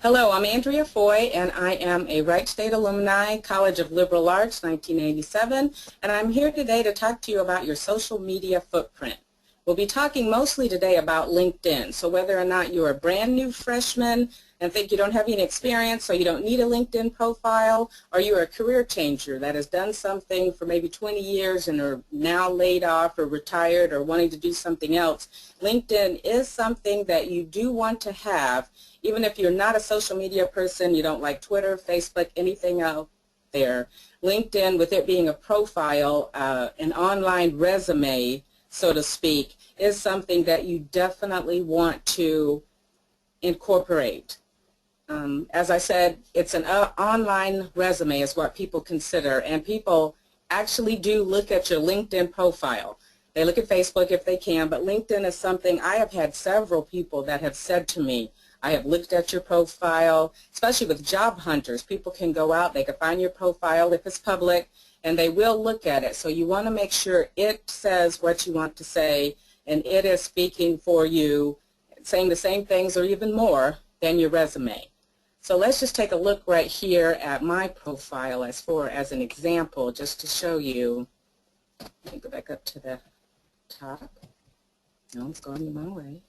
Hello, I'm Andrea Foy, and I am a Wright State alumni, College of Liberal Arts, 1987, and I'm here today to talk to you about your social media footprint. We'll be talking mostly today about LinkedIn, so whether or not you're a brand new freshman and think you don't have any experience, so you don't need a LinkedIn profile, or you're a career changer that has done something for maybe 20 years and are now laid off or retired or wanting to do something else, LinkedIn is something that you do want to have. Even if you're not a social media person, you don't like Twitter, Facebook, anything out there, LinkedIn, with it being a profile, an online resume, so to speak, is something that you definitely want to incorporate. As I said, it's an online resume is what people consider, and people actually do look at your LinkedIn profile. They look at Facebook if they can, but LinkedIn is something I have had several people that have said to me, I have looked at your profile, especially with job hunters. People can go out, they can find your profile if it's public, and they will look at it. So you want to make sure it says what you want to say, and it is speaking for you, saying the same things or even more than your resume. So let's just take a look right here at my profile as an example, just to show you. Let me go back up to the top. No, it's going the wrong way.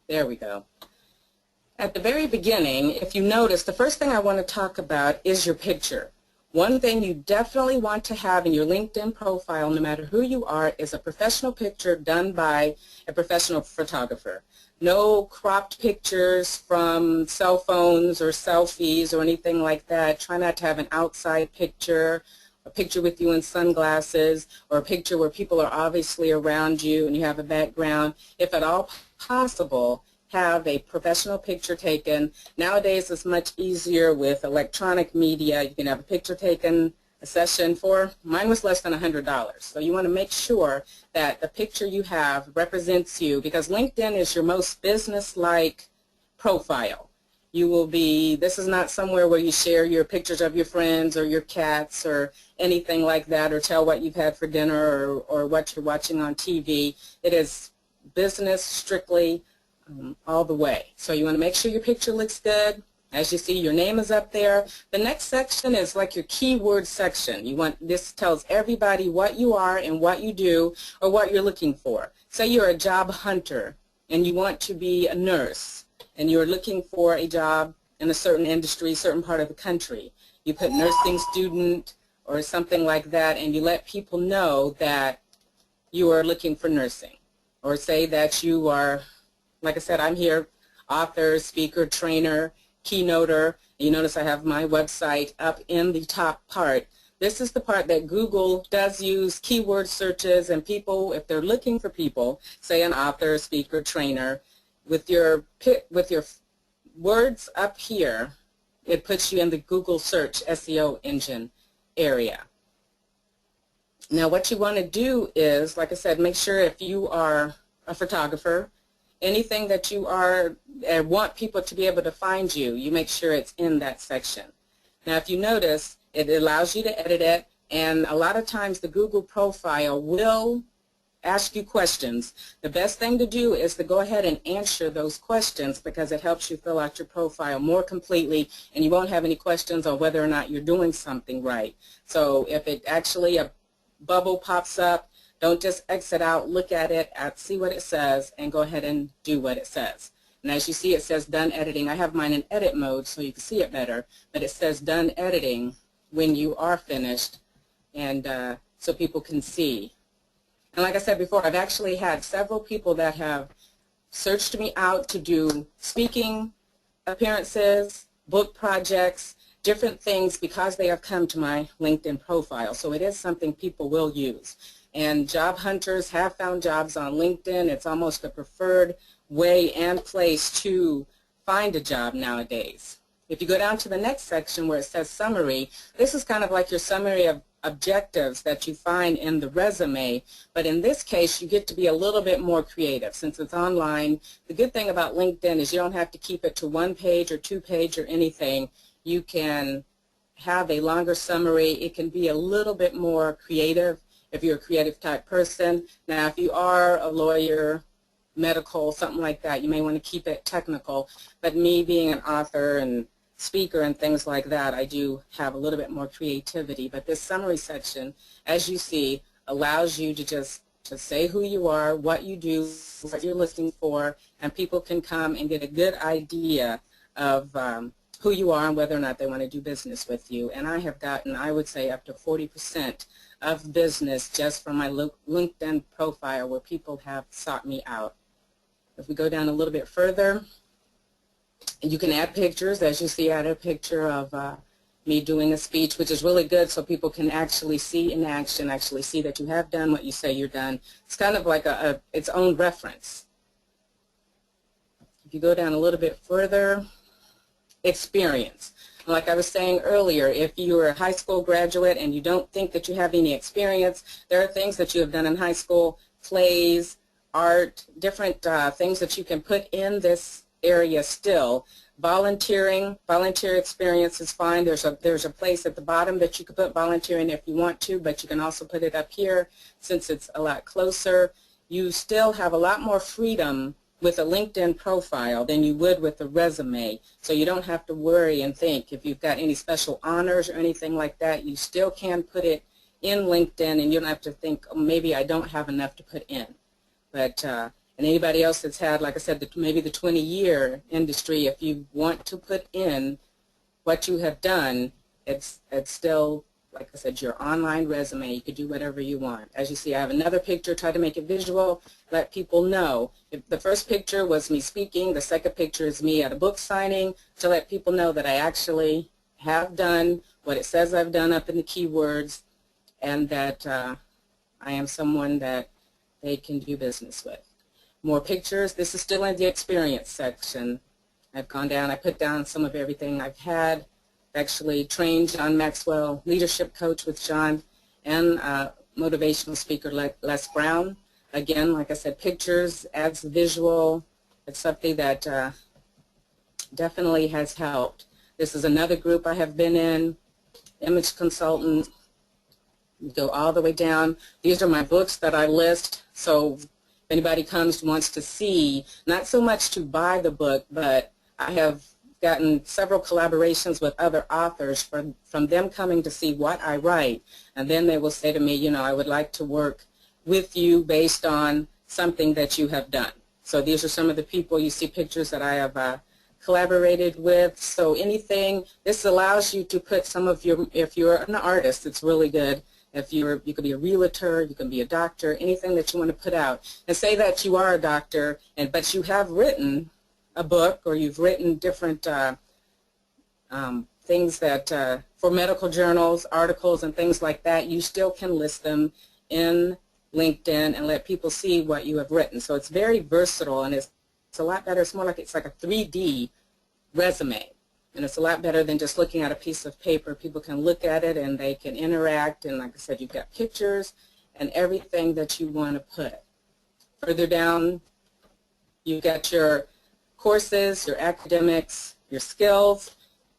There we go. At the very beginning, if you notice, the first thing I want to talk about is your picture. One thing you definitely want to have in your LinkedIn profile, no matter who you are, is a professional picture done by a professional photographer. No cropped pictures from cell phones or selfies or anything like that. Try not to have an outside picture, a picture with you in sunglasses, or a picture where people are obviously around you and you have a background. If at all possible, have a professional picture taken. Nowadays it's much easier with electronic media. You can have a picture taken, a session for, mine was less than $100. So you want to make sure that the picture you have represents you, because LinkedIn is your most business-like profile. You will be, this is not somewhere where you share your pictures of your friends or your cats or anything like that, or tell what you've had for dinner or what you're watching on TV. It is business strictly all the way. So you want to make sure your picture looks good. As you see, your name is up there. The next section is like your keyword section. This tells everybody what you are and what you do or what you're looking for. Say you're a job hunter and you want to be a nurse and you're looking for a job in a certain industry, certain part of the country. You put nursing student or something like that, and you let people know that you are looking for nursing. Or say that you are, like I said, I'm here, author, speaker, trainer, keynoter. You notice I have my website up in the top part. This is the part that Google does use keyword searches, and people, if they're looking for people, say an author, speaker, trainer, with your words up here, it puts you in the Google search SEO engine area. Now what you want to do is, like I said, make sure if you are a photographer, anything that you are want people to be able to find you, you make sure it's in that section. Now if you notice, it allows you to edit it, and a lot of times the Google profile will ask you questions. The best thing to do is to go ahead and answer those questions, because it helps you fill out your profile more completely, and you won't have any questions on whether or not you're doing something right. So if it actually a bubble pops up, don't just exit out, look at it, see what it says, and go ahead and do what it says. And as you see, it says done editing. I have mine in edit mode so you can see it better, but it says done editing when you are finished, and so people can see. And like I said before, I've actually had several people that have searched me out to do speaking appearances, book projects, different things, because they have come to my LinkedIn profile. So it is something people will use. And job hunters have found jobs on LinkedIn. It's almost a preferred way and place to find a job nowadays. If you go down to the next section where it says summary, this is kind of like your summary of objectives that you find in the resume, but in this case you get to be a little bit more creative since it's online. The good thing about LinkedIn is you don't have to keep it to one page or two page or anything. You can have a longer summary, it can be a little bit more creative if you're a creative type person. Now, if you are a lawyer, medical, something like that, you may want to keep it technical. But me being an author and speaker and things like that, I do have a little bit more creativity. But this summary section, as you see, allows you to just say who you are, what you do, what you're looking for, and people can come and get a good idea of who you are and whether or not they want to do business with you. And I have gotten, I would say, up to 40% of business just from my LinkedIn profile where people have sought me out. If we go down a little bit further, you can add pictures. As you see, I add a picture of me doing a speech, which is really good so people can actually see in action, actually see that you have done what you say you're done. It's kind of like its own reference. If you go down a little bit further, experience. Like I was saying earlier, if you're a high school graduate and you don't think that you have any experience, there are things that you have done in high school, plays, art, different things that you can put in this area still. Volunteering, volunteer experience is fine. There's a place at the bottom that you can put volunteering if you want to, but you can also put it up here since it's a lot closer. You still have a lot more freedom with a LinkedIn profile than you would with a resume. So you don't have to worry and think if you've got any special honors or anything like that. You still can put it in LinkedIn and you don't have to think, oh, maybe I don't have enough to put in. But and anybody else that's had, like I said, maybe the 20-year industry, if you want to put in what you have done, it's still, like I said, your online resume. You could do whatever you want. As you see, I have another picture, try to make it visual, let people know. If the first picture was me speaking, the second picture is me at a book signing, to let people know that I actually have done what it says I've done up in the keywords, and that I am someone that they can do business with. More pictures. This is still in the experience section. I've gone down, I put down some of everything I've had. Actually trained John Maxwell, leadership coach with John, and motivational speaker Les Brown. Again, like I said, pictures, adds visual. It's something that definitely has helped. This is another group I have been in, image consultant. You go all the way down. These are my books that I list. So if anybody comes and wants to see, not so much to buy the book, but I have gotten several collaborations with other authors from them coming to see what I write, and then they will say to me, you know, I would like to work with you based on something that you have done. So these are some of the people, you see pictures that I have collaborated with. So anything, this allows you to put some of your, if you're an artist, it's really good. If you could be a realtor, you can be a doctor, anything that you want to put out. And say that you are a doctor, but you have written a book, or you've written different things that for medical journals, articles, and things like that. You still can list them in LinkedIn and let people see what you have written. So it's very versatile, and it's a lot better. It's more like it's like a 3D resume, and it's a lot better than just looking at a piece of paper. People can look at it and they can interact, and like I said, you've got pictures and everything that you want to put. Further down, you've got your courses, your academics, your skills.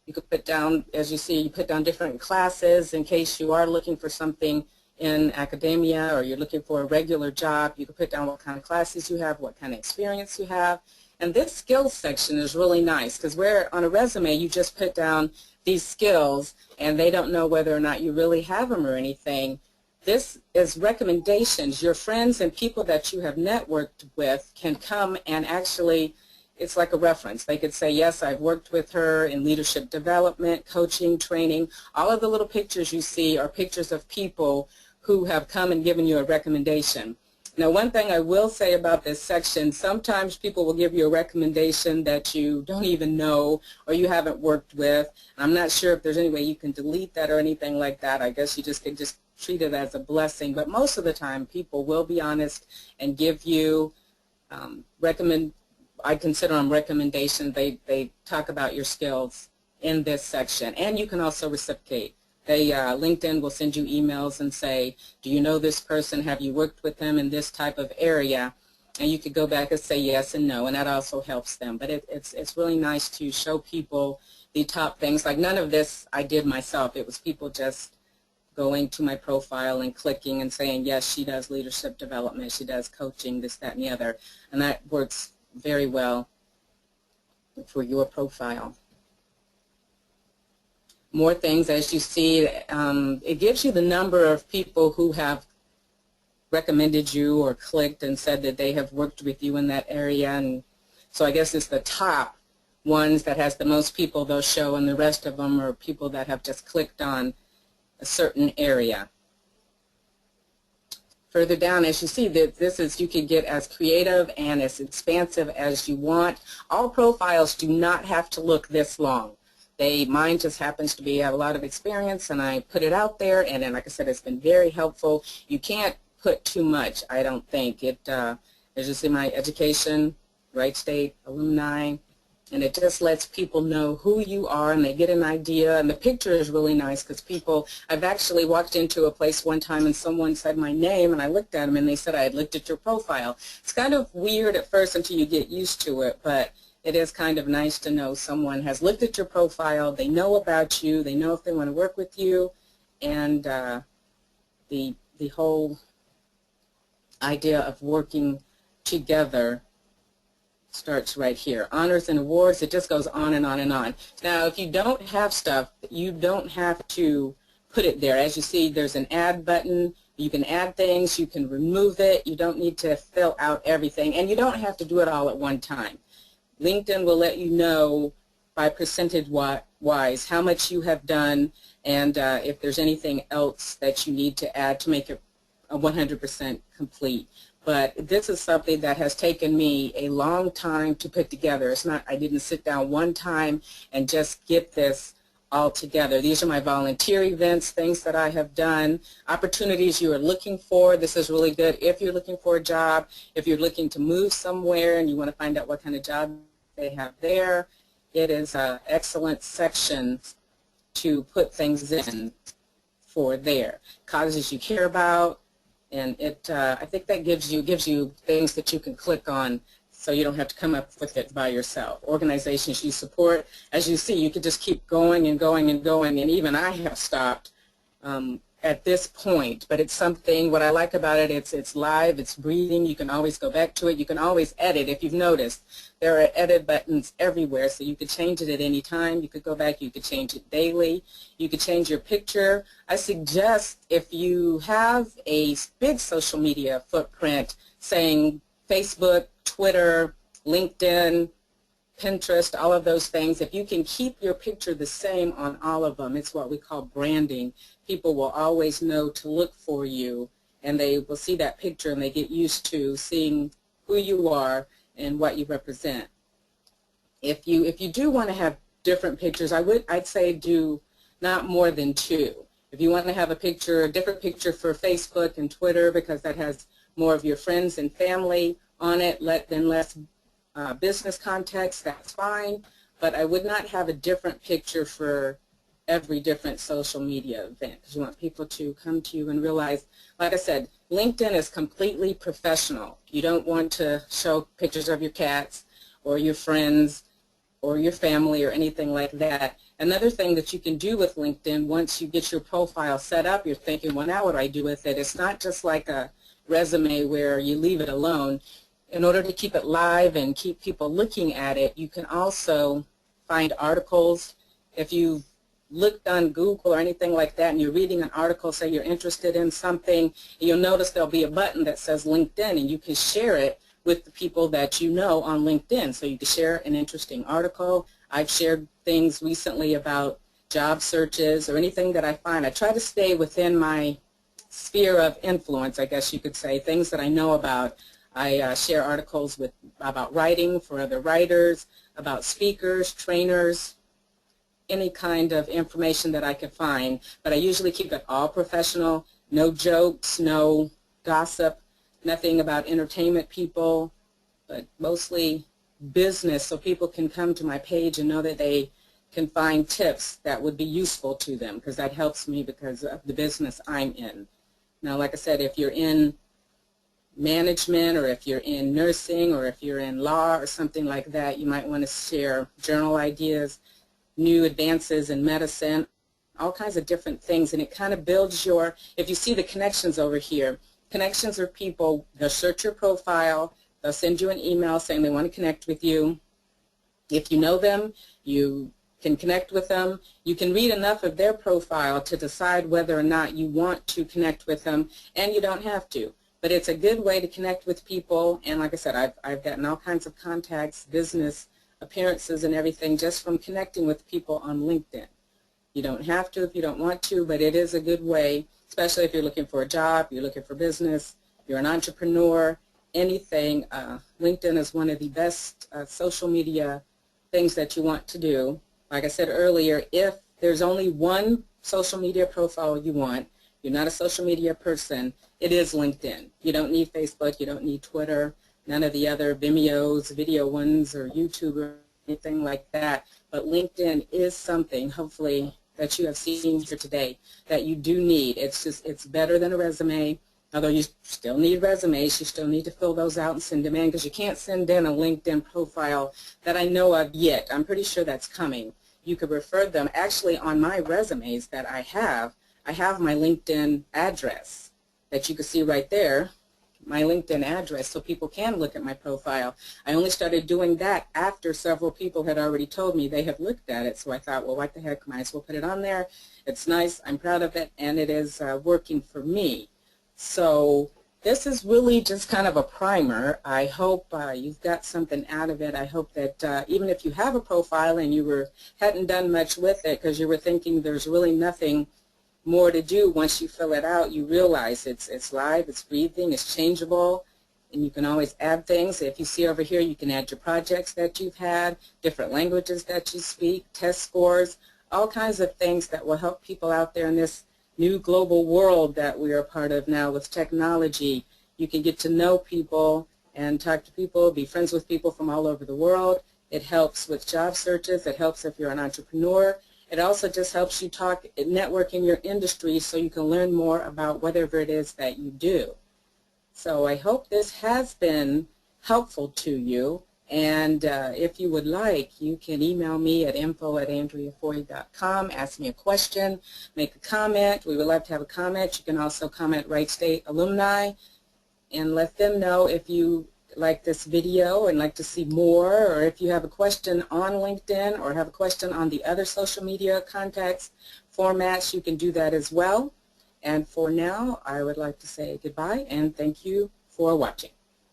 You could put down, as you see, you put down different classes in case you are looking for something in academia or you're looking for a regular job. You could put down what kind of classes you have, what kind of experience you have. And this skills section is really nice because where on a resume you just put down these skills and they don't know whether or not you really have them or anything. This is recommendations. Your friends and people that you have networked with can come and actually, it's like a reference. They could say, yes, I've worked with her in leadership development, coaching, training. All of the little pictures you see are pictures of people who have come and given you a recommendation. Now, one thing I will say about this section, sometimes people will give you a recommendation that you don't even know or you haven't worked with. I'm not sure if there's any way you can delete that or anything like that. I guess you just can just treat it as a blessing. But most of the time, people will be honest and give you I consider them recommendations. They talk about your skills in this section. And you can also reciprocate. LinkedIn will send you emails and say, do you know this person? Have you worked with them in this type of area? And you could go back and say yes and no, and that also helps them. But it's really nice to show people the top things. Like none of this I did myself. It was people just going to my profile and clicking and saying, yes, she does leadership development, she does coaching, this, that, and the other. And that works very well for your profile. More things, as you see, it gives you the number of people who have recommended you or clicked and said that they have worked with you in that area. And so I guess it's the top ones that has the most people they'll show, and the rest of them are people that have just clicked on a certain area. Further down, as you see, that this is, you can get as creative and as expansive as you want. All profiles do not have to look this long. Mine just happens to be, I have a lot of experience, and I put it out there, and then, like I said, it's been very helpful. You can't put too much, I don't think. As you see, my education, Wright State alumni, and it just lets people know who you are, and they get an idea. And the picture is really nice because people, I've actually walked into a place one time and someone said my name, and I looked at them and they said I had looked at your profile. It's kind of weird at first until you get used to it, but it is kind of nice to know someone has looked at your profile, they know about you, they know if they want to work with you, and the whole idea of working together starts right here. Honors and awards, it just goes on and on and on. Now, if you don't have stuff, you don't have to put it there. As you see, there's an add button. You can add things, you can remove it. You don't need to fill out everything, and you don't have to do it all at one time. LinkedIn will let you know by percentage-wise how much you have done, and if there's anything else that you need to add to make it 100% complete. But this is something that has taken me a long time to put together. It's not, I didn't sit down one time and just get this all together. These are my volunteer events, things that I have done, opportunities you are looking for. This is really good if you're looking for a job, if you're looking to move somewhere and you want to find out what kind of job they have there. It is an excellent section to put things in for there. Causes you care about, and I think that gives you things that you can click on so you don't have to come up with it by yourself. Organizations you support, as you see, you could just keep going and going and going, and even I have stopped at this point, but it's something, what I like about it, it's live, it's breathing, you can always go back to it, you can always edit. If you've noticed, there are edit buttons everywhere, so you could change it at any time, you could go back, you could change it daily, you could change your picture. I suggest if you have a big social media footprint, saying Facebook, Twitter, LinkedIn, Pinterest, all of those things, if you can keep your picture the same on all of them, it's what we call branding. People will always know to look for you, and they will see that picture and they get used to seeing who you are and what you represent. If you do want to have different pictures, I'd say do not more than 2. If you want to have a different picture for Facebook and Twitter, because that has more of your friends and family on it, less business context, that's fine, but I would not have a different picture for every different social media event, because you want people to come to you and realize, like I said, LinkedIn is completely professional. You don't want to show pictures of your cats or your friends or your family or anything like that. Another thing that you can do with LinkedIn, once you get your profile set up, you're thinking, well, now what do I do with it? It's not just like a resume where you leave it alone. In order to keep it live and keep people looking at it, you can also find articles. If you looked on Google or anything like that and you're reading an article, say you're interested in something, you'll notice there'll be a button that says LinkedIn, and you can share it with the people that you know on LinkedIn. So you can share an interesting article. I've shared things recently about job searches or anything that I find. I try to stay within my sphere of influence, I guess you could say, things that I know about. I share articles about writing for other writers, about speakers, trainers, any kind of information that I can find. But I usually keep it all professional, no jokes, no gossip, nothing about entertainment people, but mostly business, so people can come to my page and know that they can find tips that would be useful to them, because that helps me because of the business I'm in. Now, like I said, if you're in management, or if you're in nursing, or if you're in law or something like that, you might want to share journal ideas. new advances in medicine, all kinds of different things, and it kind of builds your, if you see the connections over here, connections are people, they'll search your profile, they'll send you an email saying they want to connect with you. If you know them, you can connect with them. You can read enough of their profile to decide whether or not you want to connect with them, and you don't have to. But it's a good way to connect with people, and like I said, I've gotten all kinds of contacts, business appearances and everything just from connecting with people on LinkedIn. You don't have to if you don't want to, but it is a good way, especially if you're looking for a job, you're looking for business, you're an entrepreneur, anything. LinkedIn is one of the best social media things that you want to do. Like I said earlier, if there's only one social media profile you want, you're not a social media person, it is LinkedIn. You don't need Facebook, you don't need Twitter, none of the other Vimeos, video ones, or YouTube or anything like that. But LinkedIn is something, hopefully, that you have seen here today that you do need. It's better than a resume, although you still need resumes. You still need to fill those out and send them in, because you can't send in a LinkedIn profile that I know of yet. I'm pretty sure that's coming. You could refer them. Actually, on my resumes that I have my LinkedIn address that you can see right there, my LinkedIn address, so people can look at my profile. I only started doing that after several people had already told me they have looked at it, so I thought, well, what the heck, might as well put it on there. It's nice, I'm proud of it, and it is working for me. So this is really just kind of a primer. I hope you've got something out of it. I hope that even if you have a profile and you hadn't done much with it because you were thinking there's really nothing more to do, once you fill it out, you realize it's live, it's breathing, it's changeable, and you can always add things. If you see over here, you can add your projects that you've had, different languages that you speak, test scores, all kinds of things that will help people out there in this new global world that we are a part of now with technology. You can get to know people and talk to people, be friends with people from all over the world. It helps with job searches. It helps if you're an entrepreneur. It also just helps you network in your industry so you can learn more about whatever it is that you do. So I hope this has been helpful to you. And if you would like, you can email me at info@andreafoy.com, ask me a question, make a comment. We would love to have a comment. You can also comment Wright State alumni and let them know if you like this video and like to see more, or if you have a question on LinkedIn or have a question on the other social media contacts formats, you can do that as well. And for now, I would like to say goodbye and thank you for watching.